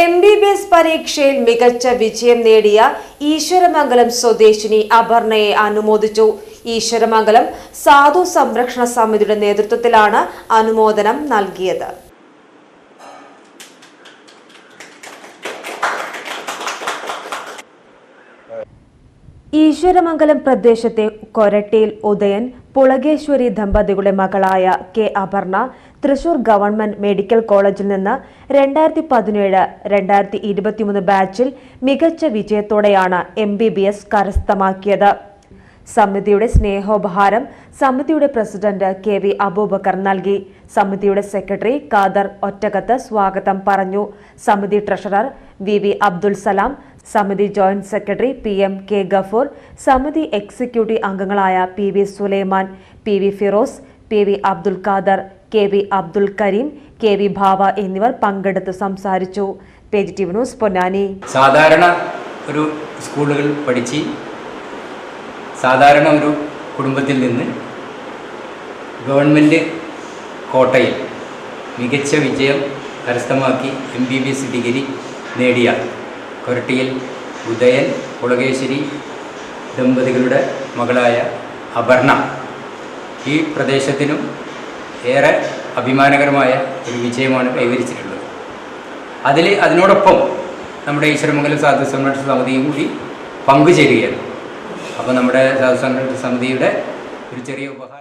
MBBS പരീക്ഷയിൽ മികച്ച വിജയം നേടിയ ഈശ്വരമംഗലം സ്വദേശിനി അപർണയെ അനുമോദിച്ചു. ഈശ്വരമംഗലം സാധു സംരക്ഷണ സമിതിയുടെ നേതൃത്വത്തിലാണ് അനുമോദനം നൽകിയത്. ഈശ്വരമംഗലം പ്രദേശത്തെ കൊരട്ടിയിൽ ഉദയൻ പുളകേശ്വരി ദമ്പതികളുടെ മകളായ K Aparna Thrissur government medical കോളേജിൽ നിന്ന് 2017-2023 ബാച്ചിൽ മികച്ച വിജയത്തോടെയാണ് MBBS കരസ്ഥമാക്കിയത്. സമിതിയുടെ സ്നേഹോപഹാരം സമിതിയുടെ പ്രസിഡന്റ് KV അബൂബക്കർ നൽകി. സമിതിയുടെ സെക്രട്ടറി ഖാദർ ഒറ്റകത്ത് സ്വാഗതം പറഞ്ഞു. സമിതി ട്രഷറർ VV അബ്ദുൽ സലാം, സമിതി joint secretary PM K Gafoor, സമിതി എക്സിക്യൂട്ടീവ് അംഗങ്ങളായ PV Sulaiman, PV Firoz, PV Abdul Khader, KV Abdul Kareem, KV ഭാവ എന്നിവർ പങ്കെടുത്ത് സംസാരിച്ചു. PGTV news Ponnani. സാധാരണ ഒരു സ്കൂളുകൾ പഠിച്ച് സാധാരണ ഒരു കുടുംബത്തിൽ നിന്ന് ഗവൺമെൻറ് കോട്ടയിൽ മികച്ച വിജയം കരസ്ഥമാക്കി MBBS ഡിഗ്രി നേടിയ കൊരട്ടിയിൽ ഉദയൻ പുളകേശ്വരി ദമ്പതികളുടെ മകളായ അപർണ ഈ പ്രദേശത്തിനും ഏറെ അഭിമാനകരമായ ഒരു വിജയമാണ് കൈവരിച്ചിട്ടുള്ളത്. അതിനോടൊപ്പം നമ്മുടെ ഈശ്വരമംഗലം സാധു സംരക്ഷണ സമിതിയും കൂടി പങ്കുചേരുകയാണ്. അപ്പോൾ നമ്മുടെ സാധു സംരക്ഷണ സമിതിയുടെ ഒരു ചെറിയ ഉപഹാരം